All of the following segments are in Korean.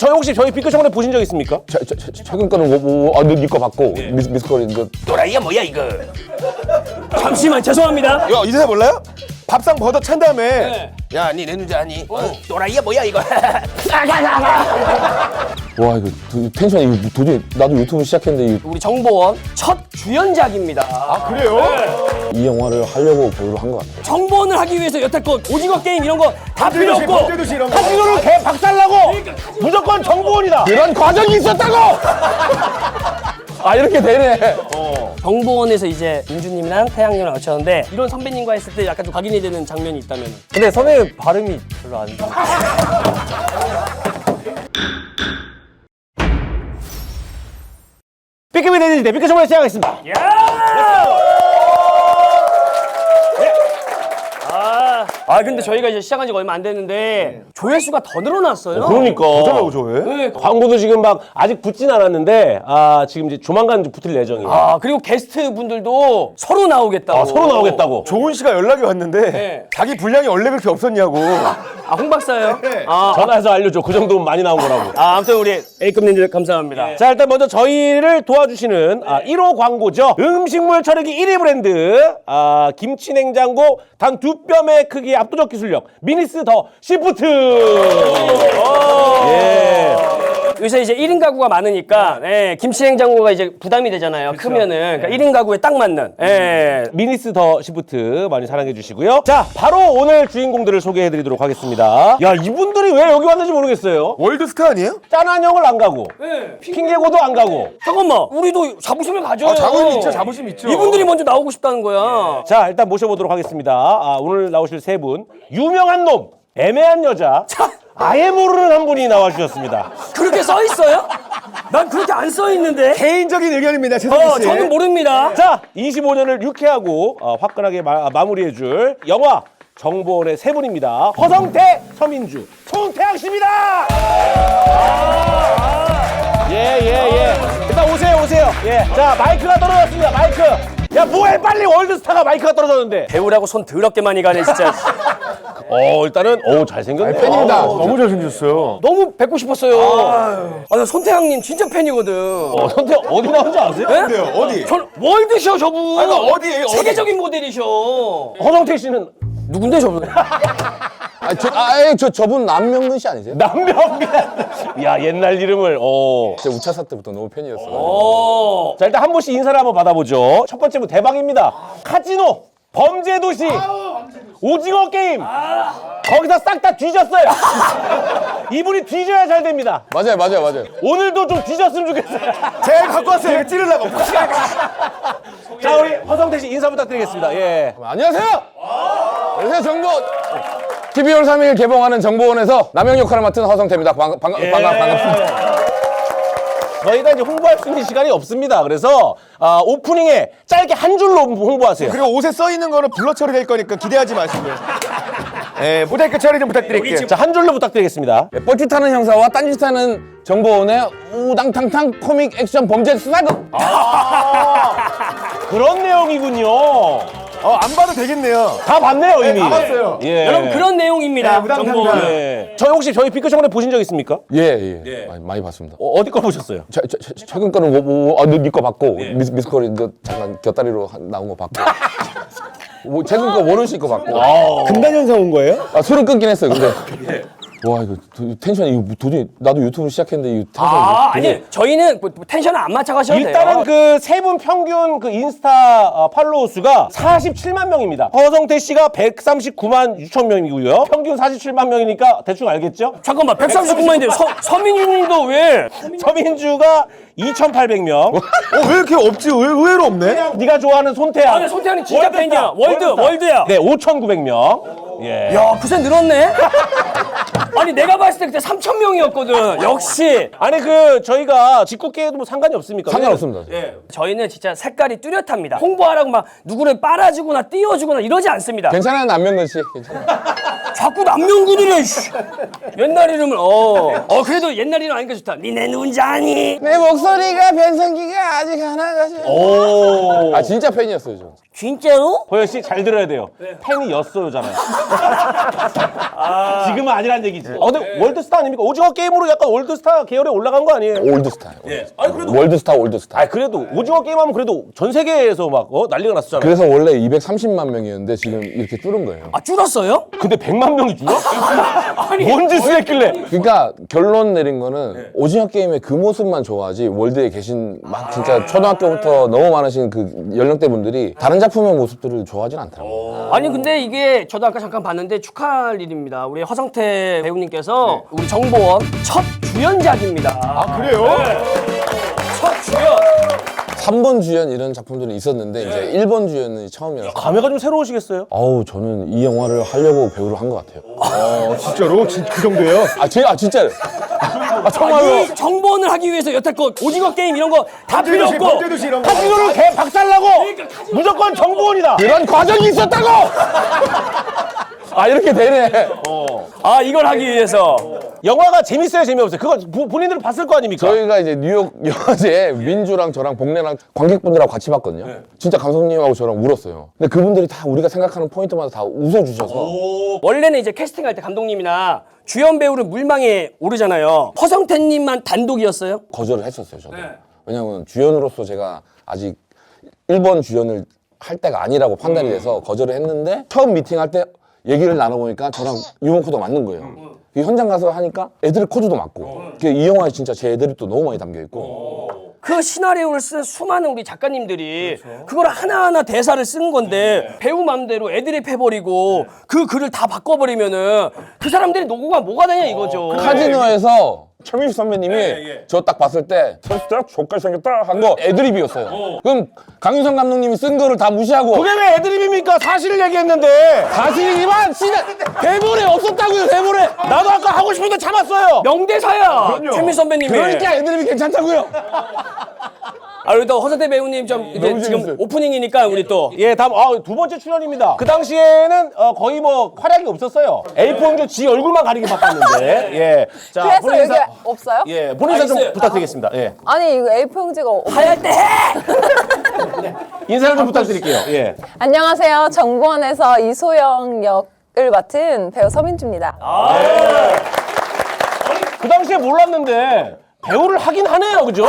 저희 혹시 저희 삐끗 청문회 보신 적 있습니까? 최근 거는 니거 받고 미스코리 또라이야 뭐야 이거? 잠시만 죄송합니다. 야, 이 대사 몰라요? 밥상 버섯 찬 다음에 네. 야, 니 내 눈지 아니? 또라이야 뭐야 이거? 와 이거 텐션 이거 도저히 나도 유튜브 시작했는데 우리 정보원 첫 주연작입니다. 아, 그래요? 이 영화를 하려고 배우를 한 것 같아요. 정보원을 하기 위해서 여태껏 오징어 게임 이런 거 다 필요 없고 범죄도시 이런 거. 카지노를 개 박살나고 무조건 정보원이다. 그런 과정이 있었다고! 아 이렇게 되네. 정보원에서 이제 민주님이랑 태양님을 맞췄는데 이런 선배님과 했을 때 약간 좀 각인이 되는 장면이 있다면 근데 선배님 발음이 별로 안 좋아. 삐끗이 되는데 삐끗 청문회 시작하겠습니다. 아 근데 저희가 이제 시작한 지가 얼마 안 됐는데 조회수가 더 늘어났어요. 그러니까. 어쩌라고 저해? 네. 광고도 지금 막 아직 붙진 않았는데 지금 이제 조만간 좀 붙을 예정이에요. 아 그리고 게스트 분들도 서로 나오겠다고. 서로 나오겠다고. 조은 씨가 연락이 왔는데 네. 자기 분량이 원래 그렇게 없었냐고. 아 홍 박사요? 전화해서 알려줘. 그 정도면 많이 나온 거라고. 아무튼 우리 A급님들 감사합니다. 자, 일단 먼저 저희를 도와주시는 1호 광고죠. 음식물 처리기 1위 브랜드 김치 냉장고 단 2뼘의 크기의 압도적 기술력 미니스 더 시프트. 예. 요새 이제 1인 가구가 많으니까 김치 냉장고가 이제 부담이 되잖아요. 크면은 그러니까 1인 가구에 딱 맞는. 미니스 더 시프트 많이 사랑해 주시고요. 자, 바로 오늘 주인공들을 소개해 드리도록 하겠습니다. 야, 이분들이 왜 여기 왔는지 모르겠어요. 월드스타 아니에요? 짠한 형을 안 가고 핑계고도 안 가고. 잠깐만 우리도 자부심을 가져요. 자부심 있죠, 자부심 있죠. 이분들이 먼저 나오고 싶다는 거야. 자, 일단 모셔보도록 하겠습니다. 오늘 나오실 세 분, 유명한 놈, 애매한 여자, 아예 모르는 한 분이 나와주셨습니다. 그렇게 써 있어요? 난 그렇게 안 써 있는데. 개인적인 의견입니다, 최성희 씨. 저는 모릅니다. 자, 25년을 유쾌하고 화끈하게 마무리해줄 영화 정보원의 세 분입니다. 허성태, 서민주, 손태양 씨입니다. 예. 일단 오세요. 예. 자, 마이크가 떨어졌습니다. 마이크. 야, 뭐해 빨리 월드스타가 마이크가 떨어졌는데. 배우라고 손 더럽게 많이 가네 진짜. 일단은 잘생겼네. 팬입니다. 너무 잘생겼어요. 너무 뵙고 싶었어요. 나 손태양님 진짜 팬이거든. 손태양 어디 나온지 아세요? 어디요? 어디? 전 월드셔 저분. 아니, 어디예요? 어디? 세계적인 모델이셔. 허성태 씨는 누군데 저분? 저분 남명근 씨 아니세요? 남명빈. 야, 옛날 이름을. 진짜 우차사 때부터 너무 팬이었어요. 자, 일단 한 분씩 인사를 한번 받아보죠. 첫 번째 분 대박입니다. 카지노, 범죄도시, 오징어 게임. 거기서 싹 다 뒤졌어요. 이분이 뒤져야 잘 됩니다. 맞아요. 오늘도 좀 뒤졌으면 좋겠어요. 제가 갖고 왔어요, 이거 찌르려고. 자, 우리 허성태 씨 인사 부탁드리겠습니다. 예. 안녕하세요. 안녕하세요. 정보 TV 1월 3일 개봉하는 정보원에서 남영 역할을 맡은 허성태입니다. 반갑습니다. 저희가 이제 홍보할 수 있는 시간이 없습니다. 그래서 오프닝에 짧게 한 줄로 홍보하세요. 그리고 옷에 써 있는 거는 블러 처리될 거니까 기대하지 마시고요. 모자이크 처리 좀 부탁드릴게요. 자, 한 줄로 부탁드리겠습니다. 뻘짓하는 형사와 딴짓하는 정보원의 우당탕탕 코믹 액션 범죄 수사극. 그런 내용이군요. 안 봐도 되겠네요. 다 봤네요, 이미. 다 봤어요. 예. 여러분 그런 내용입니다. 무당탕탕. 정보. 예. 저희 혹시 저희 삐끗 청문회 보신 적 있습니까? 예. 많이 봤습니다. 어디 거 보셨어요? 최근 거는 니거 받고 미스코리 잠깐 곁다리로 나온 거 받고. 최근 거 원훈 씨 거 받고. 금단현상 온 거예요? 술은 끊긴 했어요. 근데 와 이거 텐션이 이거 도저히 나도 유튜브 시작했는데 이 텐션이 아니 저희는 뭐 텐션을 안 맞춰가셔도 돼요. 일단은 그 세 분 평균 그 인스타 팔로워 수가 47만 명입니다. 허성태 씨가 139만 6천 명이고요. 평균 47만 명이니까 대충 알겠죠? 잠깐만 139만인데 서민주님도 왜? 서민주가 2,800명. 왜 이렇게 없지? 의외로 없네? 네가 좋아하는 손태양. 아니 손태양이 진짜 팬이야. 월드야. 네, 5,900명. 예. 야 그새 늘었네. 아니 내가 봤을 때 그때 3,000명이었거든. 역시. 아니 그 저희가 직구계에도 뭐 상관이 없습니까? 상관없습니다. 저희는 진짜 색깔이 뚜렷합니다. 홍보하라고 막 누구를 빨아주거나 띄워주거나 이러지 않습니다. 괜찮아요 남명근 씨. 괜찮아요. 자꾸 남명군이래. 옛날 이름을 그래도 옛날 이름 아니까 좋다. 니네 누군지 아니? 내 목소리 소리가 변성기가 아직 하나가. 오. 아 진짜 팬이었어요 저. 진짜로? 호연 씨 잘 들어야 돼요. 팬이었어요잖아요. 지금은 아니란 얘기지. 근데 월드스타 아닙니까? 오징어 게임으로 약간 월드스타 계열에 올라간 거 아니에요? 올드스타. 아니 그래도 월드스타. 아 그래도 오징어 게임 하면 그래도 전 세계에서 막 난리가 났었잖아요. 그래서 원래 230만 명이었는데 지금 이렇게 줄은 거예요. 아 줄었어요? 근데 100만 명이 줄어? 뭔 짓을 했길래? 그러니까 결론 내린 거는 오징어 게임의 그 모습만 좋아하지 월드에 계신 막 진짜 초등학교부터 너무 많으신 그 연령대 분들이 다른 작품의 모습들을 좋아하진 않더라고요. 아니 근데 이게 저도 아까 잠깐 봤는데 축하할 일입니다. 우리 허성태 배우님께서 우리 정보원 첫 주연작입니다. 아 그래요? 첫 주연. 3번 주연 이런 작품들은 있었는데 이제 1번 주연은 처음이라서 감회가 좀 새로우시겠어요? 아우 저는 이 영화를 하려고 배우를 한 것 같아요. 진짜로? 그 정도예요? 진짜요? 정말로. 이 정보원을 하기 위해서 여태껏 오징어 게임 이런 거 다 필요 없고 범죄도시 이런 거. 카지노를 개 박살나고 무조건 정보원이다. 그런 과정이 있었다고! 아 이렇게 되네. 아 이걸 하기 위해서 영화가 재밌어요, 재미없어요? 그거 본인들은 봤을 거 아닙니까? 저희가 이제 뉴욕 영화제에 민주랑 저랑 복래랑 관객분들하고 같이 봤거든요. 진짜 감독님하고 저랑 울었어요. 근데 그분들이 다 우리가 생각하는 포인트마다 다 웃어주셔서 원래는 이제 캐스팅할 때 감독님이나 주연 배우를 물망에 오르잖아요. 허성태님만 단독이었어요? 거절을 했었어요, 저도. 왜냐면 주연으로서 제가 아직 1번 주연을 할 때가 아니라고 판단이 돼서 거절을 했는데 처음 미팅할 때 얘기를 나눠보니까 저랑 유머 코드가 맞는 거예요. 현장 가서 하니까 애들 코드도 맞고 이 영화에 진짜 제 애드립도 너무 많이 담겨있고 그 시나리오를 쓴 수많은 우리 작가님들이 그걸 하나하나 대사를 쓴 건데 배우 맘대로 애드립 해버리고 그 글을 다 바꿔버리면은 그 사람들이 노고가 뭐가 되냐 이거죠. 카지노에서 최민식 선배님이 저 딱 봤을 때 진짜 족같이 생겼다 한 거 애드립이었어요. 그럼 강윤성 감독님이 쓴 거를 다 무시하고 그게 왜 애드립입니까? 사실을 얘기했는데. 사실이지만 진짜 대본에 없었다고요. 대본에. 나도 아까 하고 싶은데 참았어요. 명대사야 최민 선배님이. 그러니까 애드립이 괜찮다고요. 아 우리 또 허성태 배우님 좀 이제 너무 지금 재밌어요. 오프닝이니까 우리 또 예, 다음 두 번째 출연입니다. 그 당시에는 거의 뭐 활약이 없었어요. A4 용지 지 얼굴만 가리게 바꿨는데. 예. 자, 그래서 본인 여기 인사, 없어요? 예, 본인 인사 좀 있어요. 부탁드리겠습니다. 예. 아니 이거 A4 용지가 하얄 때 해. 인사를 좀 부탁드릴게요. 예. 안녕하세요. 정보원에서 이소영 역을 맡은 배우 서민주입니다. 그 당시에 몰랐는데 배우를 하긴 하네요. 그죠?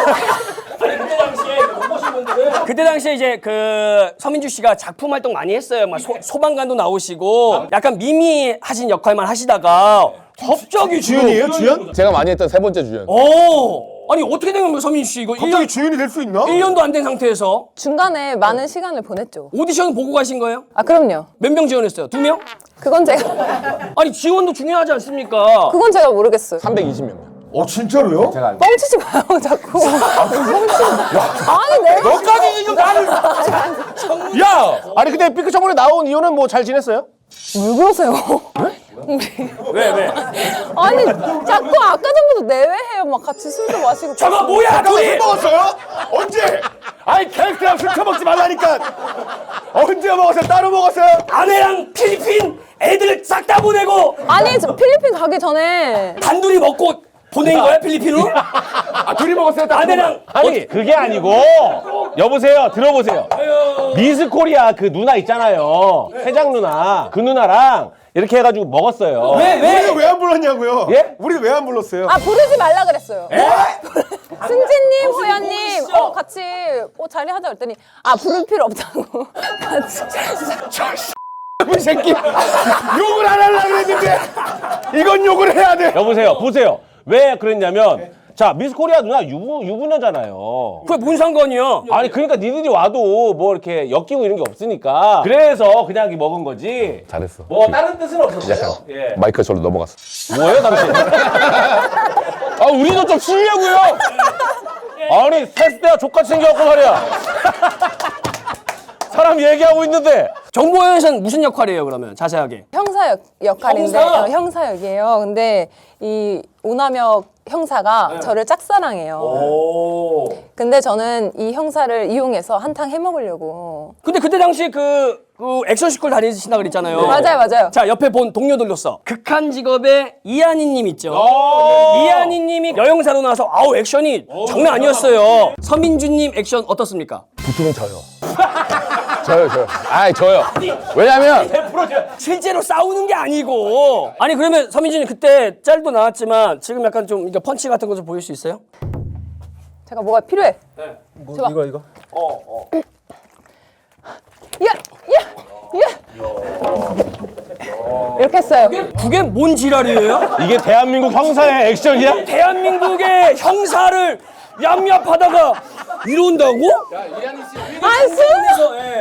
그때 당시에 이제 그 서민주 씨가 작품 활동 많이 했어요. 막 소방관도 나오시고 약간 미미하신 역할만 하시다가 갑자기 주연이에요? 주연? 제가 많이 했던 세 번째 주연. 아니 어떻게 된 겁니까 서민주 씨 이거 갑자기 주연이 될 수 있나? 1년도 안 된 상태에서 중간에 많은 시간을 보냈죠. 오디션 보고 가신 거예요? 아 그럼요. 몇 명 지원했어요? 2명? 그건 제가 아니 지원도 중요하지 않습니까? 그건 제가 모르겠어요. 320명. 진짜로요? 제가 뻥치지 마요 자꾸. 아니 내가 너까지 지금 나를. 야! 아니 근데 삐끗정원에 나온 이유는 뭐 잘 지냈어요? 왜 그러세요? 왜? 아니 자꾸 아까 전부터 내외해요. 막 같이 술도 마시고. 저거 뭐야 술 둘이! 먹었어요? 언제? 아니 캐스트랑 술 처먹지 말라니까. 언제 먹었어요? 따로 먹었어요? 아내랑 필리핀 애들 싹 다 보내고 아니 저 필리핀 가기 전에 단둘이 먹고 보낸 거야 필리핀으로? 둘이 먹었어요? 아내랑 아니 그게 아니고 여보세요 들어보세요. 미스 코리아 그 누나 있잖아요. 회장 누나 그 누나랑 이렇게 해가지고 먹었어요. 우리는 왜 안 불렀냐고요? 예? 우리는 왜 안 불렀어요? 아 부르지 말라 그랬어요. 승진님, 호연님, 같이 자리 하자 그랬더니 부를 필요 없다고. 같이. 이 새끼 욕을 안 하려고 그랬는데 이건 욕을 해야 돼. 여보세요 보세요. 왜 그랬냐면 자 미스 코리아 누나 유부녀잖아요. 그게 뭔 상관이야? 아니 그러니까 니들이 와도 뭐 이렇게 엮이고 이런 게 없으니까 그래서 그냥 이렇게 먹은 거지. 잘했어. 뭐 다른 뜻은 없었어요. 예. 마이크가 저로 넘어갔어. 뭐예요 당신? 우리도 좀 쉬려고요. 아니 테스트야 족같이 생겨갖고 말이야. 사람 얘기하고 있는데 정보영에서는 무슨 역할이에요 그러면 자세하게? 형사 역할인데 형사? 형사 역이에요. 근데 이 오남혁 형사가 저를 짝사랑해요. 근데 저는 이 형사를 이용해서 한탕 해먹으려고. 근데 그때 당시 그 액션스쿨 다니신다 그랬잖아요. 맞아요. 자 옆에 본 동료들로서 극한 직업의 이한희님 있죠. 이한희님이 여영사로 나와서 아우 액션이 장난 아니었어요. 서민주님 액션 어떻습니까? 붙으면 져요. 저요. 아이, 저요. 왜냐면 실제로 싸우는 게 아니고. 아니 그러면 서민주님 그때 짤도 나왔지만 지금 약간 좀 이렇게 펀치 같은 거 좀 보일 수 있어요? 제가 뭐가 필요해? 줘봐. 이거. 이렇게 했어요. 그게 뭔 지랄이에요? 이게 대한민국 형사의 액션이야? 대한민국의 형사를 얌얌하다가 이런다고? 아니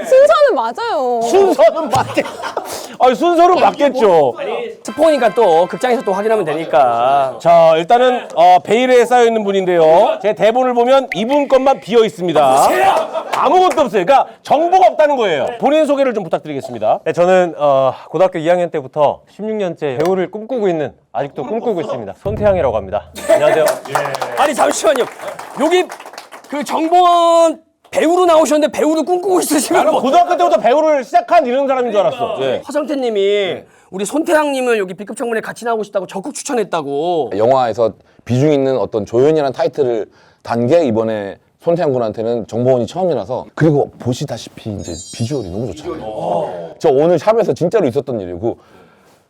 순서는 맞아요. 순서는 맞겠. 아 순서는 맞겠죠. 스포니까 또 극장에서 또 확인하면 되니까. 자 일단은 베일에 쌓여 있는 분인데요. 제 대본을 보면 이분 것만 비어 있습니다. 아무것도 없어요. 그러니까 정보가 없다는 거예요. 본인 소개를 좀 부탁드리겠습니다. 네, 저는 고등학교 2학년 때부터 16년째 배우를 꿈꾸고 있는 아직도 꿈꾸고 있습니다. 손태양이라고 합니다. 안녕하세요. 아니 잠시만요. 여기 그 정보원 배우로 나오셨는데 배우를 꿈꾸고 있으시면 나는 고등학교 때부터 배우를 시작한 이런 사람인 줄 알았어. 예. 허성태님이 우리 손태양님을 여기 B급 청문회 같이 나오고 싶다고 적극 추천했다고. 영화에서 비중 있는 어떤 조연이라는 타이틀을 단 게 이번에 손태양 군한테는 정보원이 처음이라서. 그리고 보시다시피 이제 비주얼이 너무 좋잖아요. 저 오늘 샵에서 진짜로 있었던 일이에요. 그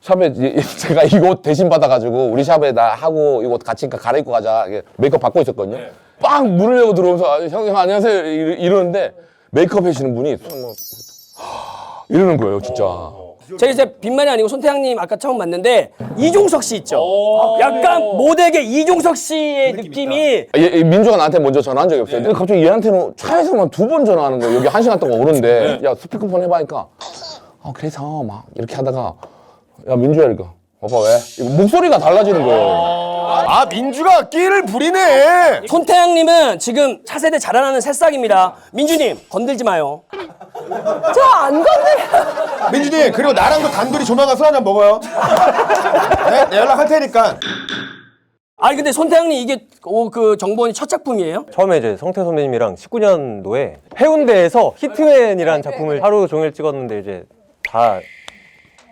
샵에 제가 이 옷 대신 받아가지고 우리 샵에 나 하고 이 옷 같이 갈아입고 가자 메이크업 받고 있었거든요. 빵 문을 열고 들어오면서 형님 안녕하세요 이러는데 메이크업 해주시는 분이 이러는 거예요 진짜. 제가 이제 빈말이 아니고 손태양님 아까 처음 봤는데 이종석 씨 있죠. 약간 모델계 이종석 씨의 느낌이. 민주가 나한테 먼저 전화한 적이 없어요. 근데 갑자기 얘한테는 차에서만 2번 전화하는 거예요. 여기 1시간 동안 오는데 야 스피커폰 해봐니까 그래서 막 이렇게 하다가 야 민주야 이거 오빠 왜? 이거 목소리가 달라지는 거예요. 아 민주가 끼를 부리네. 손태양님은 지금 차세대 자라나는 새싹입니다. 민주님 건들지 마요. 저 안 건드려. 민주님 그리고 나랑도 단둘이 조만간 술 한잔 먹어요. 네? 내 연락할 테니까. 아니 근데 손태양님 이게 그 정보원이 첫 작품이에요? 처음에 이제 성태 선배님이랑 19년도에 해운대에서 히트맨이라는 작품을 하루 종일 찍었는데 이제 다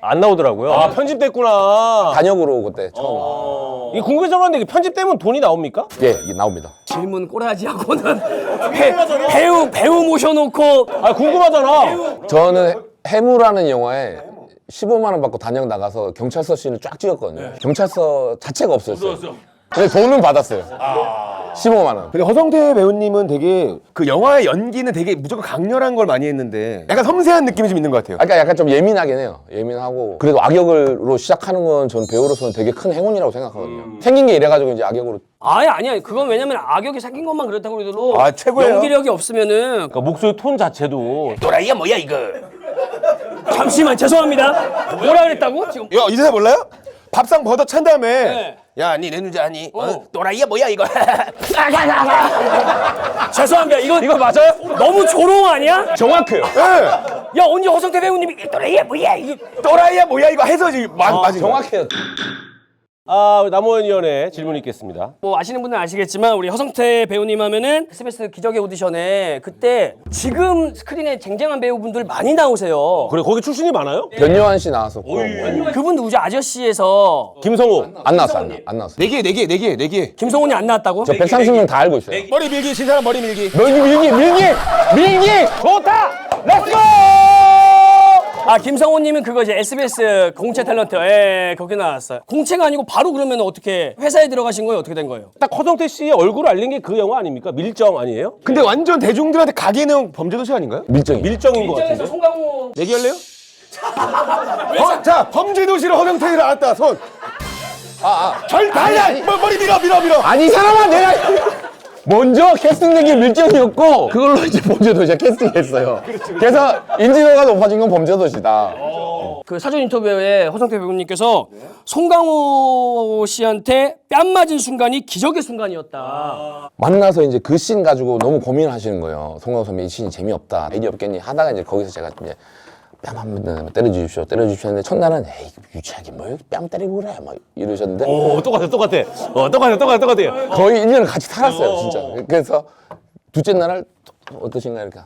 안 나오더라고요. 아 편집됐구나. 단역으로 그때 처음. 이게 궁금해졌는데 이게 편집되면 돈이 나옵니까? 예, 이게 나옵니다. 질문 꼬라지 하고는 배우 모셔놓고. 아 궁금하잖아. 저는 해무라는 영화에 15만 원 받고 단역 나가서 경찰서 씬을 쫙 찍었거든요. 경찰서 자체가 없었어요. 근데 돈은 받았어요. 15만 원. 근데 허성태 배우님은 되게 그 영화의 연기는 되게 무조건 강렬한 걸 많이 했는데 약간 섬세한 느낌이 좀 있는 것 같아요. 그러니까 약간 좀 예민하긴 해요. 예민하고 그래도 악역으로 시작하는 건 전 배우로서는 되게 큰 행운이라고 생각하거든요. 생긴 게 이래가지고 이제 악역으로. 아니야. 그건 왜냐면 악역이 생긴 것만 그렇다고 그러더라도 아, 최고예요. 연기력이 없으면은. 그러니까 목소리 톤 자체도 또라이야 뭐야 이거. 잠시만 죄송합니다. 뭐라 그랬다고 지금? 야, 이 대사 몰라요? 밥상 버터 찬 다음에 네. 야, 니 내 누자 아니? 또라이야 뭐야 이거? 죄송합니다. 이거 맞아요? 너무 조롱 아니야? 정확해요. 예. 야 언제 허성태 배우님이 또라이야 뭐야 이거. 또라이야 뭐야 이거 해서 지금 맞은 거야. 정확해요. 남원위원회 질문 있겠습니다. 뭐 아시는 분은 아시겠지만 우리 허성태 배우님 하면은 SBS 기적의 오디션에 그때 지금 스크린에 쟁쟁한 배우분들 많이 나오세요. 그래 거기 출신이 많아요? 변요한 씨 나왔었고. 그분 누구죠? 아저씨에서 김성우. 안 나왔어. 안 나왔어. 네 개. 김성훈이 안 나왔다고? 저 130명 다 알고 있어요. 머리 밀기 신사람 머리 밀기. 밀기! 좋다. 렛츠고. 김성훈님은 그거 이제 SBS 공채 탤런트 거기 나왔어요. 공채가 아니고 바로 그러면 어떻게 회사에 들어가신 거예요? 어떻게 된 거예요? 딱 허성태 씨의 얼굴을 알린 게 그 영화 아닙니까? 밀정 아니에요? 근데 완전 대중들한테 가게는 범죄도시 아닌가요? 밀정이. 밀정인 것 같은데. 송강호 얘기할래요? 자, 범죄도시로 허성태를 알았다. 손. 아니야. 머리 밀어. 아니 이 사람아 내가 먼저 캐스팅된 게 밀정이었고 그걸로 이제 범죄도시가 캐스팅했어요. 그래서 인지도가 높아진 건 범죄도시다. 그 사전 인터뷰에 허성태 배우님께서 송강호 씨한테 뺨 맞은 순간이 기적의 순간이었다. 만나서 이제 그 씬 가지고 너무 고민을 하시는 거예요. 송강호 선배 이 씬이 재미없다. 아이디어 없겠니 하다가 이제 거기서 제가 이제 뺨 한 번 때려주십시오 했는데 첫날은 에이 유치하게 뭐 뺨 때리고 그래 막 이러셨는데 똑같아. 똑같아. 거의 1년을 같이 살았어요 진짜. 그래서 둘째 날을 어떠신가 이렇게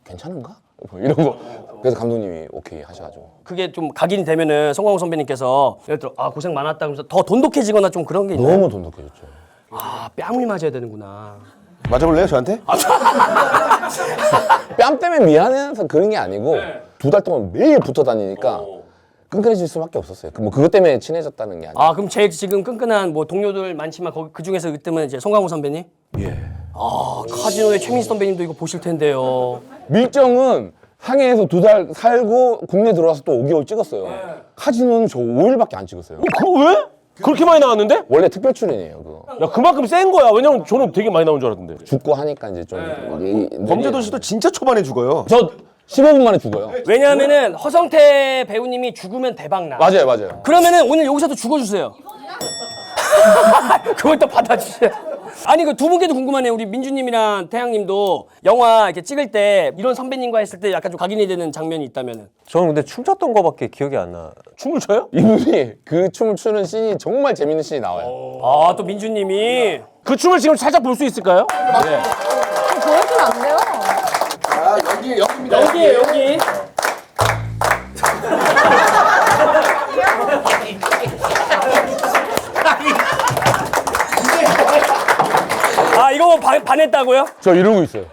괜찮은가? 뭐 이런 거. 그래서 감독님이 오케이 하셔가지고. 그게 좀 각인이 되면은 송강호 선배님께서 예를 들어 아 고생 많았다 그러면서 더 돈독해지거나 좀 그런 게 있나요? 너무 돈독해졌죠. 아 뺨을 맞아야 되는구나. 맞아볼래요 저한테? 뺨 때문에 미안해서 그런 게 아니고 2달 동안 매일 붙어 다니니까 끈끈해질 수밖에 없었어요. 뭐 그것 때문에 친해졌다는 게 아니고. 아 그럼 제일 지금 끈끈한 뭐 동료들 많지만 그 중에서 그때면 이제 송강호 선배님? 예. 아 카지노의 최민수 선배님도 이거 보실 텐데요. 밀정은 상해에서 2달 살고 국내 들어와서 또 5개월 찍었어요. 카지노는 저 5일밖에 안 찍었어요. 그거 왜? 그렇게 많이 나왔는데? 원래 특별 출연이에요 그거. 야 그만큼 센 거야. 왜냐면 저는 되게 많이 나온 줄 알았는데. 죽고 하니까 이제 좀 범죄도시도 진짜 초반에 죽어요. 저 15분 만에 죽어요. 왜냐하면은 허성태 배우님이 죽으면 대박 나. 맞아요. 그러면은 오늘 여기서도 죽어주세요. 그걸 또 받아주세요. 아니 그 두 분께도 궁금하네요. 우리 민주님이랑 태양님도 영화 이렇게 찍을 때 이런 선배님과 했을 때 약간 좀 각인이 되는 장면이 있다면은. 저는 근데 춤췄던 거밖에 기억이 안 나. 춤을 춰요? 이분이 그 춤을 추는 씬이 정말 재밌는 씬이 나와요. 아 또 민주님이 그 춤을 지금 살짝 볼 수 있을까요? 보여주면 안 돼요. 여기에 여기. 아 이거 반했다고요? 저 이러고 있어요.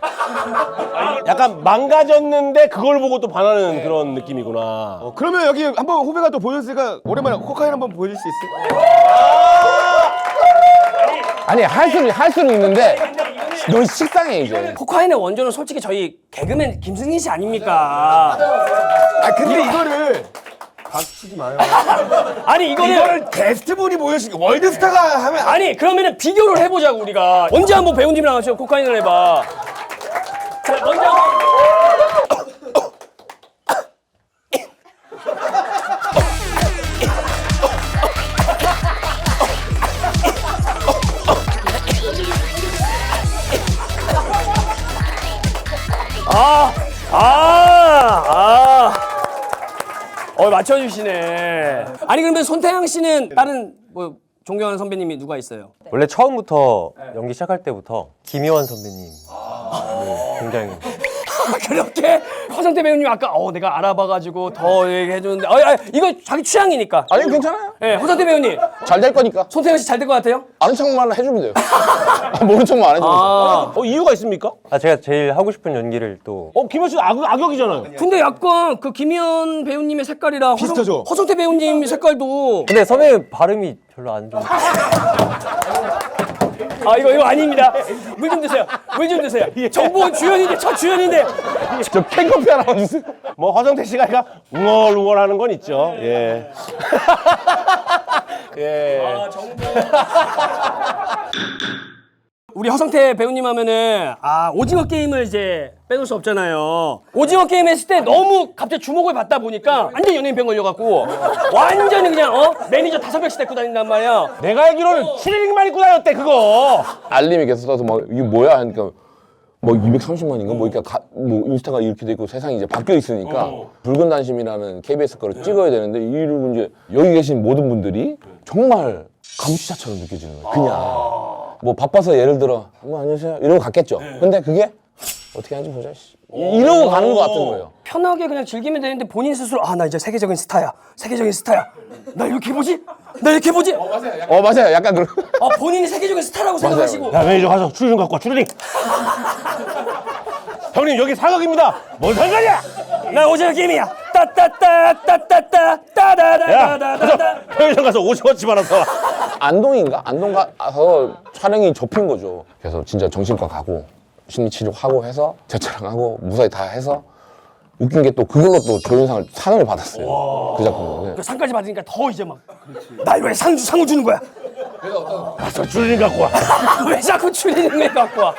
약간 망가졌는데 그걸 보고 또 반하는 그런 느낌이구나. 그러면 여기 한번 후배가 또 보여줬으니까 오랜만에 코카인 한번 보여줄 수 있어요? 아니 할 수는 있는데 너무 식상해 이제. 코카인의 원조는 솔직히 저희 개그맨 김승진 씨 아닙니까? 아 근데 이거를 박치지 마요. 아니 이거를 게스트분이 보여주신 월드스타가 하면 아니 그러면은 비교를 해보자고 우리가 언제 한번 배우님이랑 같이 코카인을 해봐. 자 먼저 맞춰주시네. 아니 그러면 손태양 씨는 다른 뭐 존경하는 선배님이 누가 있어요? 원래 처음부터 연기 시작할 때부터 김희원 선배님 네, 굉장히 그렇게 허성태 배우님 아까 내가 알아봐가지고 더 얘기해주는데 이거 자기 취향이니까. 아니 괜찮아요. 네, 허성태 배우님 잘 될 거니까. 손태양 씨 잘 될 것 같아요? 아는 척만 해주면 돼요. 모른 척만 안 해주면 돼요. 이유가 있습니까? 제가 제일 하고 싶은 연기를 또 김현 씨도 악역이잖아요. 근데 약간 그 김희연 배우님의 색깔이랑 비슷하죠? 허성태 배우님 색깔도 근데 선배님 발음이 별로 안 좋은 이거 아닙니다. 물 좀 드세요. 물 좀 드세요. 정보원 주연인데 첫 주연인데 저 캔커피 하나 주세요. 뭐 허성태 씨가 약간 웅얼웅얼하는 건 있죠. 예. 예. 우리 허성태 배우님 하면은 오징어 게임을 이제 빼놓을 수 없잖아요. 오징어 게임 했을 때 너무 갑자기 주목을 받다 보니까 완전 연예인병 걸려갖고 완전히 그냥 매니저 5명씩 데리고 다닌단 말이야. 내가 알기로는 추리닝만 입고 다녔대 그거. 알림이 계속 떠서 막 이게 뭐야 하니까 뭐 230만인가 뭐 이렇게 뭐 인스타가 이렇게 돼 있고 세상이 이제 바뀌어 있으니까 붉은 단심이라는 KBS 거를 찍어야 되는데 이러고 이제 여기 계신 모든 분들이 정말 감시자처럼 느껴지는 거예요. 그냥 뭐 바빠서 예를 들어 뭐 안녕하세요 이러고 갔겠죠. 근데 그게 어떻게 하는지 보자. 이러고 가는 것 같은 거예요. 편하게 그냥 즐기면 되는데 본인 스스로 나 이제 세계적인 스타야. 세계적인 스타야. 나 이렇게 보지? 나 이렇게 보지? 맞아요. 약간 그런. 본인이 세계적인 스타라고 생각하시고. 야 매니저 가서 추리닝 갖고 와 추리닝. 형님 여기 사각입니다. 뭔 상관이야? 나 오징어 게임이야. 따따따따따따 따다다다다다. 편의점 가서 오징어집 하나 사와. 안동인가? 안동 가서 촬영이 접힌 거죠. 그래서 진짜 정신과 가고 심리치료하고 해서 재촬영하고 무사히 다 해서 웃긴 게 또 그걸로 또 조연상을 상을 받았어요. 그 작품으로. 그 상까지 받으니까 더 이제 막 나 왜 상을 주는 거야? 가서 추리닝 갖고 와. 왜 자꾸 추리닝을 갖고 와?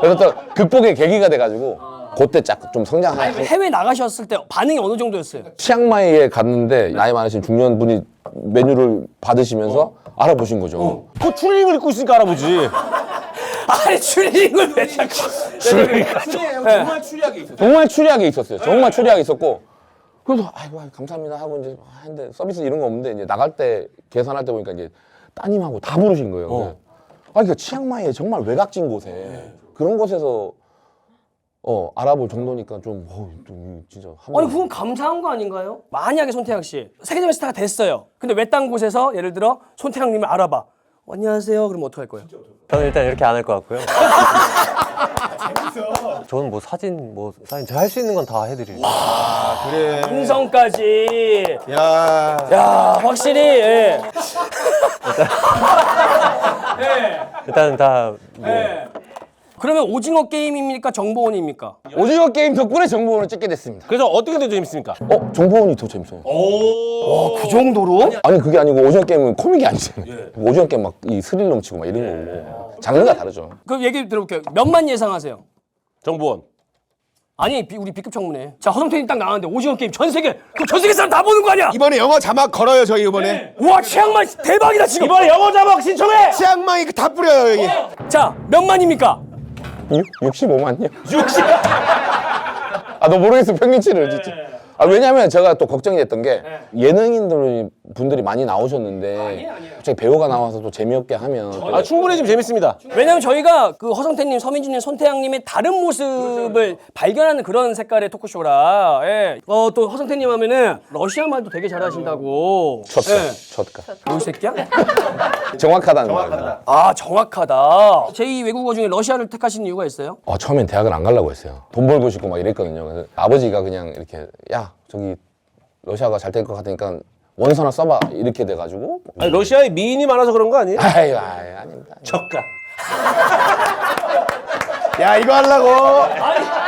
그래서 또 극복의 계기가 돼가지고 그때 짝 좀 성장한. 해외 나가셨을 때 반응이 어느 정도였어요? 치앙마이에 갔는데 나이 많으신 중년 분이 메뉴를 받으시면서 알아보신 거죠. 그 추리닝을 입고 있으니까 알아보지. 아니 추리닝을 왜 자꾸? 정말 추리하게 있었어요. 정말 추리하게 있었어요. 정말 추리하게 있었고 그래서 아이고 감사합니다 하고 이제 했는데 서비스 이런 거 없는데 이제 나갈 때 계산할 때 보니까 이제 따님하고 다 부르신 거예요. 그래서 그러니까 치앙마이에 정말 외곽진 곳에 그런 곳에서 알아볼 정도니까 좀 진짜 아니 그건 감사한 거 아닌가요? 만약에 손태양 씨 세계적인 스타가 됐어요. 근데 외딴 곳에서 예를 들어 손태양님을 알아봐. 안녕하세요. 그럼 어떡할 거예요? 저는 일단 이렇게 안 할 것 같고요. 저는 뭐 사진 제가 할 수 있는 건 다 해드리죠. 그래. 음성까지. 야. 확실히. 예. 일단은 다 뭐. 그러면 오징어 게임입니까? 정보원입니까? 오징어 게임 덕분에 정보원을 찍게 됐습니다. 그래서 어떻게 더 재밌습니까? 정보원이 더 재밌어요. 그 정도로? 아니 그게 아니고 오징어 게임은 코믹이 아니잖아요. 오징어 게임 막 이 스릴 넘치고 막 이런 거고 장르가 다르죠. 그럼 얘기 들어볼게요. 몇만 예상하세요? 정보원. 아니 우리 B급 청문회. 자 허성태님 딱 나왔는데 오징어 게임 전 세계 사람 다 보는 거 아니야? 이번에 영어 자막 걸어요 저희 이번에. 와 치앙마이 대박이다 지금. 이번에 영어 자막 신청해. 치앙마이 다 뿌려요 여기. 자 몇만입니까? 65만요? 60? 너 모르겠어 평균치를 진짜. 왜냐면 제가 또 걱정이 됐던 게 예능인들이 많이 나오셨는데 갑자기 배우가 나와서 또 재미없게 하면 충분히 지금 재밌습니다. 왜냐면 저희가 그 허성태님, 서민준님, 손태양님의 다른 모습을 발견하는 그런 색깔의 토크쇼라. 예. 또 허성태님 하면은 러시아 말도 되게 잘하신다고. 쳤까. 뭘 새끼야? 정확하다는 말입니다. 아 정확하다. 제2 외국어 중에 러시아를 택하신 이유가 있어요? 처음엔 대학을 안 가려고 했어요. 돈 벌고 싶고 막 이랬거든요. 그래서 아버지가 그냥 이렇게 야 저기 러시아가 잘 될 것 같으니까 원서나 써봐 이렇게 돼가지고 아니, 러시아에 미인이 많아서 그런 거 아니에요? 아유 아닙니다. 적가. 야 이거 하려고.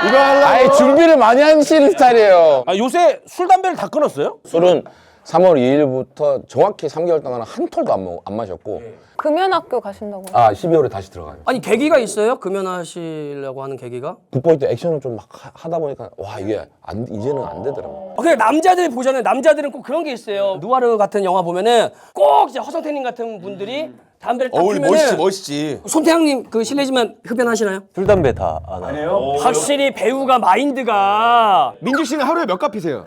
이거 하려고. 준비를 많이 하시는 스타일이에요. 요새 술 담배를 다 끊었어요? 술은 3월 2일부터 정확히 3개월 동안 한 톨도 안 마셨고 금연학교 가신다고. 12월에 다시 들어가요. 아니 계기가 있어요? 금연하시려고 하는 계기가? 국보일 때 액션을 좀 막 하다 보니까 와 이게 이제는 안 되더라고요. 그냥 남자들 보잖아요. 남자들은 꼭 그런 게 있어요. 누아르 같은 영화 보면은 꼭 이제 허성태님 같은 분들이 담배를 딱 어울 피면은 멋있지. 손태양님 그 실례지만 흡연하시나요? 술 담배 다 안 해요. 확실히 배우가 마인드가 민주 씨는 하루에 몇 갑 피세요?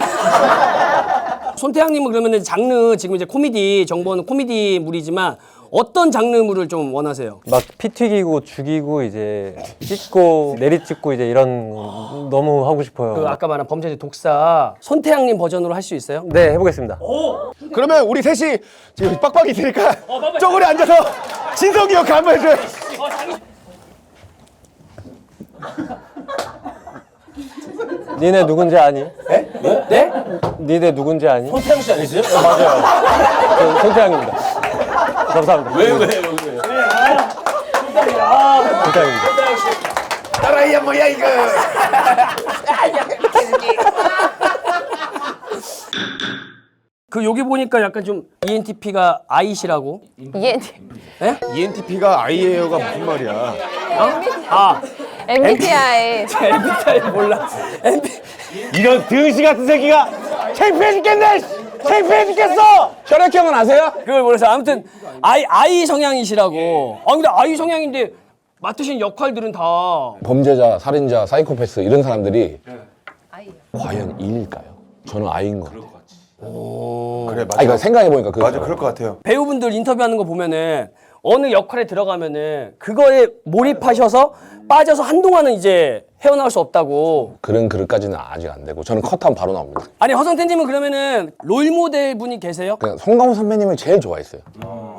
손태양님은 그러면은 장르 지금 이제 코미디 정보는 코미디물이지만 어떤 장르물을 좀 원하세요? 막 피 튀기고 죽이고 이제 찢고 내리찍고 이제 이런 거 너무 하고 싶어요. 그 아까 말한 범죄자 독사 손태양님 버전으로 할 수 있어요? 네 해보겠습니다. 그러면 우리 셋이 지금 빡빡이 있으니까 쪼그려 앉아서 진석이 형 한번 해줘요. 니네 누군지 아니? 네? 니네 누군지 아니? 손태양 씨 아니세요? 맞아요. 저 손태양입니다. 감사합니다. 왜? 손태양입니다. 따라이야 뭐야 이거. 그 여기 보니까 약간 좀 ENTP가 I시라고? 이게 ENTP가 I예요가 무슨 말이야? 아 MBTI. MBTI 몰라. 이런 등시 같은 새끼가 창피해 죽겠네! 창피해 죽겠어! 혈액형은 아세요? 그걸 모르겠어. 아무튼 I 성향이시라고. 근데 I 성향인데 맡으신 역할들은 다 범죄자, 살인자, 사이코패스 이런 사람들이 과연 E일까요? 저는 I인 것 같아요. 그래 맞아. 그러니까 생각해보니까 맞아 그럴 것 같아요. 배우분들 인터뷰하는 거 보면은 어느 역할에 들어가면은 그거에 몰입하셔서 빠져서 한동안은 이제 헤어나올 수 없다고. 그런 그릇까지는 아직 안 되고 저는 컷하면 바로 나옵니다. 아니 허성태님은 그러면은 롤모델 분이 계세요? 그냥 송강호 선배님을 제일 좋아했어요.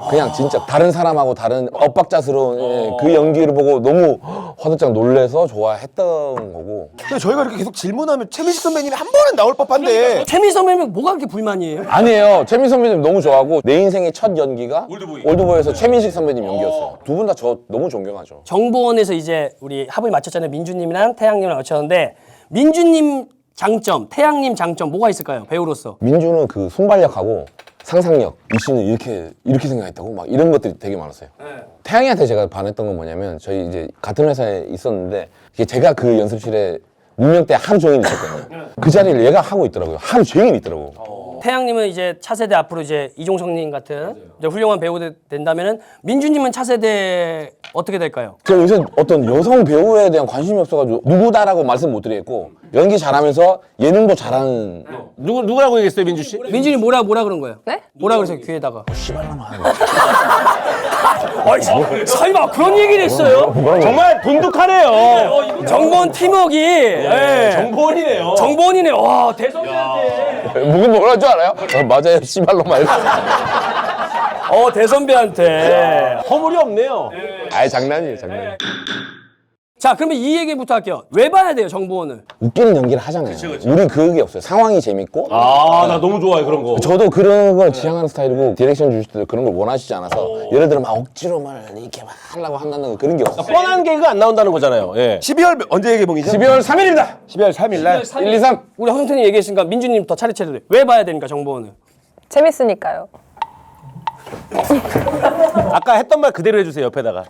그냥 진짜 다른 사람하고 다른 엇박자스러운 그 연기를 보고 너무 화들짝 놀래서 좋아했던 거고. 근데 저희가 이렇게 계속 질문하면 최민식 선배님이 한 번은 나올 법한데. 최민희 선배님 뭐가 그렇게 불만이에요? 아니에요. 최민식 선배님 너무 좋아하고 내 인생의 첫 연기가 올드보이에서 최민식 선배님 연기였어요. 두 분 다 저 너무 존경하죠. 정보원에서 이제 우리 합을 맞췄잖아요. 민주님이랑 태양님이랑 맞췄는데 민주님 장점, 태양님 장점 뭐가 있을까요? 배우로서. 민주는 그 순발력하고 상상력, 이 씨는 이렇게 생각했다고 막 이런 것들이 되게 많았어요. 태양이한테 제가 반했던 건 뭐냐면 저희 이제 같은 회사에 있었는데 이게 제가 그 연습실에 문명 때 하루 종일 있었거든요. 그 자리를 얘가 하고 있더라고요. 하루 종일 있더라고. 태양님은 이제 차세대 앞으로 이제 이종석님 같은 이제 훌륭한 배우 된다면은 민주님은 차세대 어떻게 될까요? 제가 요새 어떤 여성 배우에 대한 관심이 없어가지고 누구다라고 말씀 못 드리겠고 연기 잘하면서 예능도 잘하는 누구라고 얘기했어요, 민주 씨? 민준이 뭐라 그런 거예요? 네? 뭐라 그러세요 귀에다가? 아이 설마 그런 얘기를 했어요? 정말 돈독하네요. 정보원 팀워크. 예. 정보원이네요. 정보원이네. 와 대선배한테. 무슨 뭐라 줄 알아요? 맞아요 씨발로 말고. 대선배한테. 허물이 없네요. 아이 장난이에요 장난. 자 그러면 이 얘기부터 할게요. 왜 봐야 돼요 정보원을? 웃기는 연기를 하잖아요. 우린 그게 없어요. 상황이 재밌고. 아, 나 너무 좋아해, 그런 거. 저도 그런 걸 지향하는 스타일이고 디렉션 주실 때도 그런 걸 원하시지 않아서 예를 들어 막 억지로 막 이렇게 막 하려고 한다는 그런 게 없어요. 뻔한 개그 안 나온다는 거잖아요. 예. 12월 언제 개봉이죠? 12월 3일입니다. 12월 3일 날. 1, 2, 3. 우리 허성태님 얘기했으니까 민주님부터 차례차례로 왜 봐야 되니까 정보원을? 재밌으니까요. 아까 했던 말 그대로 해주세요, 옆에다가.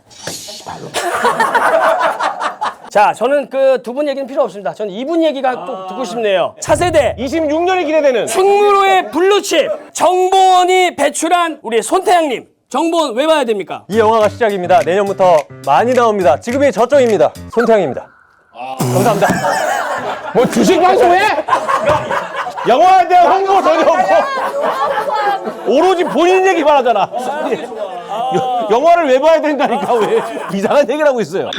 자 저는 그 두 분 얘기는 필요 없습니다. 저는 이분 얘기가 또 듣고 싶네요. 차세대 26년이 기대되는. 충무로의 블루칩 정보원이 배출한 우리 손태양님 정보원 왜 봐야 됩니까? 이 영화가 시작입니다. 내년부터 많이 나옵니다. 지금이 저점입니다. 손태양입니다. 감사합니다. 뭐 주식 방송해? 영화에 대한 홍보 전혀 없고. 오로지 본인 얘기만 하잖아. 영화를 왜 봐야 된다니까, 왜. 이상한 얘기를 하고 있어요.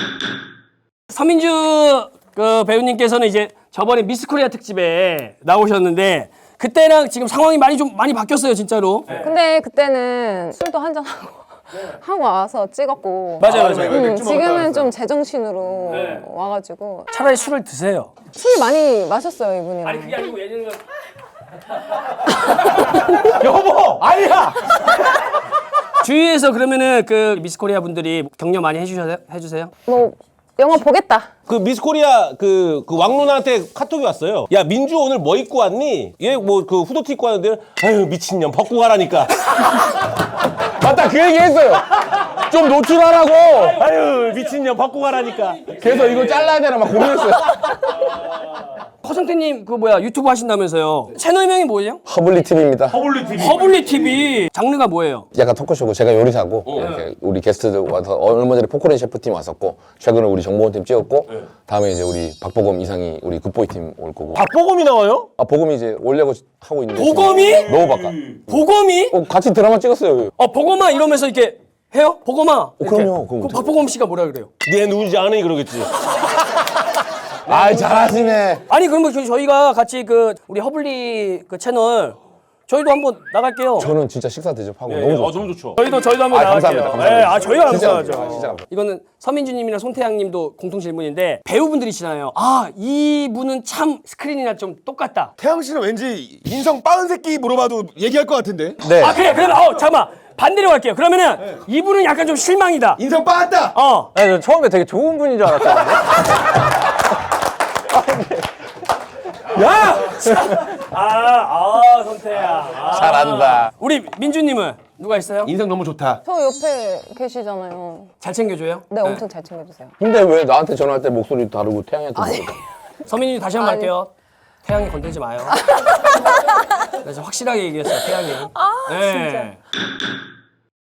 서민주 그 배우님께서는 이제 저번에 미스코리아 특집에 나오셨는데 그때랑 지금 상황이 많이 바뀌었어요 진짜로. 근데 그때는 술도 한잔 하고 와서 찍었고. 맞아요. 지금은 좀 제정신으로 와가지고 차라리 술을 드세요. 술 많이 마셨어요 이분이랑. 그게 아니고 예전에 여보! 아니야! 주위에서 그러면은 그 미스코리아 분들이 격려 많이 해주세요. 뭐 영화 보겠다. 그 미스코리아 그 왕누나한테 카톡이 왔어요. 야, 민주 오늘 뭐 입고 왔니? 얘 뭐 그 후드티 입고 왔는데, 아유, 미친년, 벗고 가라니까. 맞다 그 얘기 했어요. 좀 노출하라고. 아유, 미친년, 벗고 가라니까. 그래서 이거 잘라야 되나 막 고민했어요. 허성태님 그 뭐야 유튜브 하신다면서요. 채널명이 뭐예요? 허블리 TV입니다. 허블리 TV. 장르가 뭐예요? 약간 토크쇼고 제가 요리사고 이렇게 우리 게스트들 와서 얼마 전에 포크레인 셰프팀 왔었고 최근에 우리 정보원팀 찍었고 다음에 이제 우리 박보검 이상이 우리 굿보이팀 올 거고. 박보검이 나와요? 아 보검이 이제 올려고 하고 있는데 보검이? 너무 바까. 보검이? 같이 드라마 찍었어요. 보검아 이러면서 이렇게 해요? 보검아. 그럼요. 그럼 박보검 씨가 뭐라 그래요? 네 누군지 아니 그러겠지. 아 잘하시네. 아니 그러면 저희가 같이 그 우리 허블리 그 채널 저희도 한번 나갈게요. 저는 진짜 식사 대접하고 너무 좋죠. 너무 좋죠. 저희도 한번 나갈게요. 감사합니다. 저희가 진짜 감사하죠. 감사합니다. 진짜 감사합니다. 이거는 서민주님이랑 손태양님도 공통 질문인데 배우분들이시잖아요. 아 이분은 참 스크린이랑 좀 똑같다. 태양 씨는 왠지 인성 빠은 새끼 물어봐도 얘기할 것 같은데. 네. 아 그래 그러면 잠깐만 반대로 갈게요. 그러면은 이분은 약간 좀 실망이다. 인성 빠았다. 아니, 저 처음에 되게 좋은 분인 줄 알았거든요. 야! 손태양. 잘한다. 우리 민주님은 누가 있어요? 인성 너무 좋다. 저 옆에 계시잖아요. 잘 챙겨줘요? 네, 엄청 잘 챙겨주세요. 근데 왜 나한테 전화할 때 목소리 다르고 태양이한테 목소리 서민님 다시 한번 아니. 할게요. 태양이 건들지 마요. 그래서 확실하게 얘기했어요. 태양이. 진짜.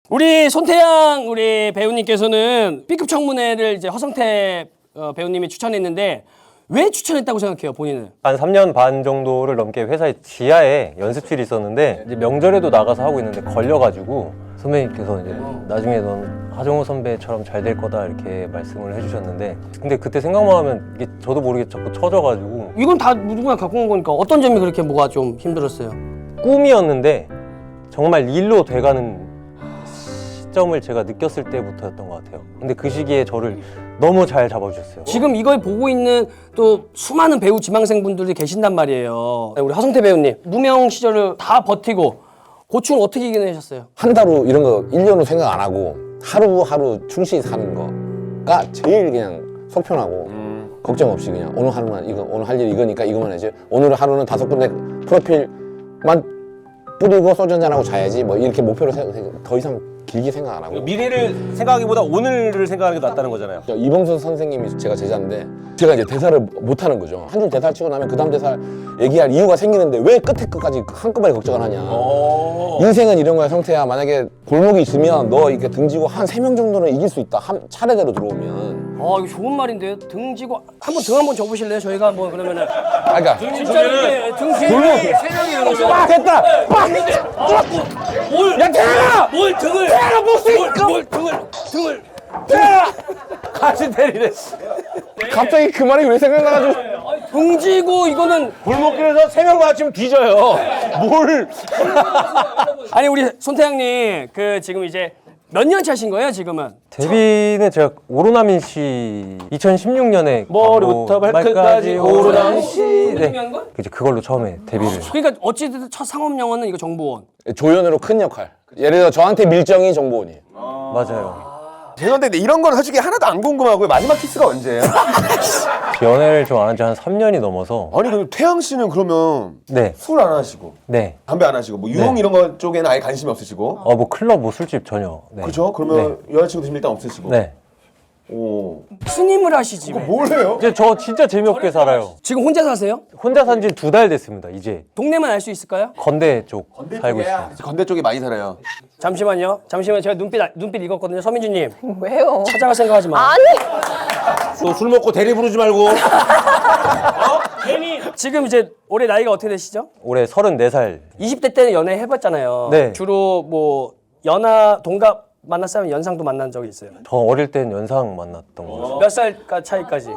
우리 손태양 우리 배우님께서는 B급 청문회를 이제 허성태 배우님이 추천했는데 왜 추천했다고 생각해요, 본인은? 한 3년 반 정도를 넘게 회사의 지하에 연습실이 있었는데 이제 명절에도 나가서 하고 있는데 걸려가지고 선배님께서 이제 나중에 넌 하정우 선배처럼 잘 될 거다 이렇게 말씀을 해주셨는데 근데 그때 생각만 하면 이게 저도 모르게 자꾸 처져가지고 이건 다 누구나 갖고 온 거니까 어떤 점이 그렇게 뭐가 좀 힘들었어요? 꿈이었는데 정말 일로 돼가는 시점을 제가 느꼈을 때부터였던 것 같아요. 근데 그 시기에 저를 너무 잘 잡아주셨어요. 지금 이걸 보고 있는 또 수많은 배우 지망생분들이 계신단 말이에요. 우리 허성태 배우님 무명 시절을 다 버티고 고충을 어떻게 이겨내셨어요? 한 달 후 이런 거 1년 후 생각 안 하고 하루하루 충실히 사는 거가 제일 그냥 속편하고 걱정 없이 그냥 오늘 하루만 이거 오늘 할 일 이거니까 이거만 해야지 오늘 하루는 5군데 프로필만 뿌리고 소주 한잔하고 자야지 뭐 이렇게 목표로 더 이상 길게 생각 안 하고 미래를 생각하기보다 오늘을 생각하는 게 낫다는 거잖아요. 이봉선 선생님이 제가 제자인데 제가 이제 대사를 못 하는 거죠. 한 줄 대사를 치고 나면 그 다음 대사 얘기할 이유가 생기는데 왜 끝에 끝까지 한꺼번에 걱정을 하냐. 인생은 이런 거야, 성태야. 만약에 골목이 있으면 너 이렇게 등지고 한 3명 정도는 이길 수 있다. 한 차례대로 들어오면. 이거 좋은 말인데요. 등 지고 한번 등 한번 접으실래요? 저희가 한번 그러면은 그러니까 진짜 이게 등 골목 세 명이 이러면서 빡 됐다. 빡. 뭘? 야 태양아. 뭘 등을? 태양아 목소리. 뭘 등을? 태양아. 같이 때리네. 갑자기 그 말이 왜 생각나가지고 등 지고 이거는 골목길에서 3명 맞추면 뒤져요. 뭘? 아니 우리 손태양님 그 지금 이제 몇 년 차신 거예요 지금은? 데뷔는 제가 오로나민 씨 2016년에 머리부터 발끝까지 오로나민 씨. 네. 이제 그걸로 처음에 데뷔를. 그러니까 어찌됐든 첫 상업 영화는 이거 정보원. 조연으로 큰 역할. 예를 들어 저한테 밀정이 정보원이에요. 맞아요. 죄송한데 근데 이런 건 솔직히 하나도 안 궁금하고요. 마지막 키스가 언제예요? 연애를 좀 안 한 지 한 3년이 넘어서. 아니 그럼 태양 씨는 그러면 네. 술 안 하시고 네. 담배 안 하시고 뭐 유흥 네. 이런 거 쪽에는 아예 관심이 없으시고 뭐 클럽, 뭐 술집 전혀. 네. 그렇죠? 그러면 여자친구 지금 일단 없으시고 네. 오 스님을 하시지 왜? 뭘 해요? 이제 저 진짜 재미없게 살아요. 지금 혼자 사세요? 혼자 산 지 2달 됐습니다. 이제 동네만 알 수 있을까요? 건대 쪽 살고 있어요. 건대 쪽에 많이 살아요. 잠시만요. 제가 눈빛 익었거든요. 서민주님 왜요? 찾아갈 생각하지 마. 아니. 또 술 먹고 대리 부르지 말고. 지금 이제 올해 나이가 어떻게 되시죠? 올해 34살. 20대 때는 연애 해봤잖아요. 네. 주로 뭐 연하 동갑 만났으면 연상도 만난 적이 있어요. 저 어릴 땐 연상 만났던 거 같아요. 몇 살 차이까지?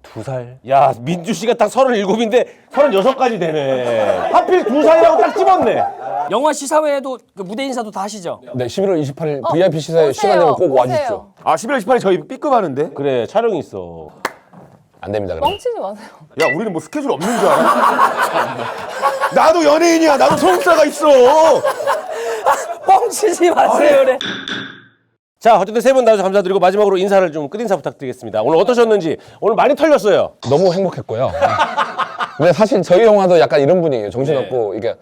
2살? 야 민주 씨가 딱 37인데 36까지 되네. 하필 2살이라고 딱 집었네. 영화 시사회에도 그 무대 인사도 다 하시죠? 네, 11월 28일 VIP 시사회 시간 되면 꼭 와주십시오. 아 11월 18일 저희 B급 하는데? 그래 촬영이 있어. 안 됩니다, 그럼. 뻥치지 마세요. 야 우리는 뭐 스케줄 없는 줄 알아? 나도 연예인이야. 나도 소속사가 있어. 뻥치지 마세요 그래. 자 어쨌든 세 분 나와주셔서 감사드리고 마지막으로 인사를 좀 끝인사 부탁드리겠습니다. 오늘 어떠셨는지. 오늘 많이 털렸어요. 너무 행복했고요. 근데 사실 저희 영화도 약간 이런 분위기예요. 정신없고 이게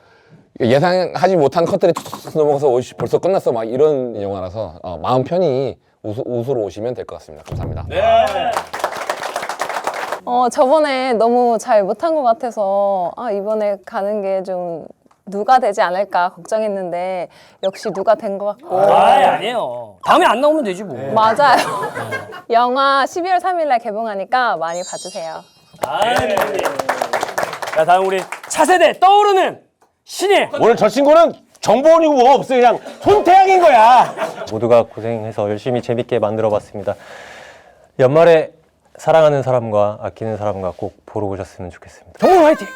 예상하지 못한 컷들이 툭툭 넘어가서 벌써 끝났어 막 이런 영화라서 마음 편히 웃으러 오시면 될 것 같습니다. 감사합니다. 저번에 너무 잘 못한 것 같아서 이번에 가는 게 좀 누가 되지 않을까 걱정했는데 역시 누가 된 것 같고. 아니에요. 다음에 안 나오면 되지 뭐. 맞아요. 영화 12월 3일 날 개봉하니까 많이 봐주세요. 자 다음 우리 차세대 떠오르는 신예. 오늘 저 친구는 정보원이고 뭐가 없어요. 그냥 손태양인 거야. 모두가 고생해서 열심히 재밌게 만들어봤습니다. 연말에 사랑하는 사람과 아끼는 사람과 꼭 보러 오셨으면 좋겠습니다. 정보 화이팅.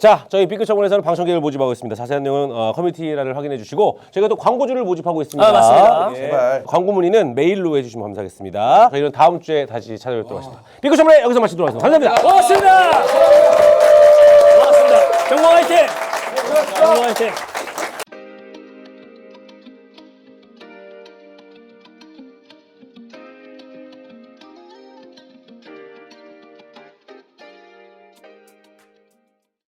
자, 저희 B급 청문회에서는 방청객을 모집하고 있습니다. 자세한 내용은 커뮤니티란을 확인해 주시고 저희가 또 광고주를 모집하고 있습니다. 맞습니다. 제발. 광고 문의는 메일로 해주시면 감사하겠습니다. 저희는 다음 주에 다시 찾아뵙도록 하겠습니다. B급 청문회 여기서 마치도록 하겠습니다. 감사합니다. 고맙습니다. 고맙습니다. 정보 화이팅. 정보 화이팅.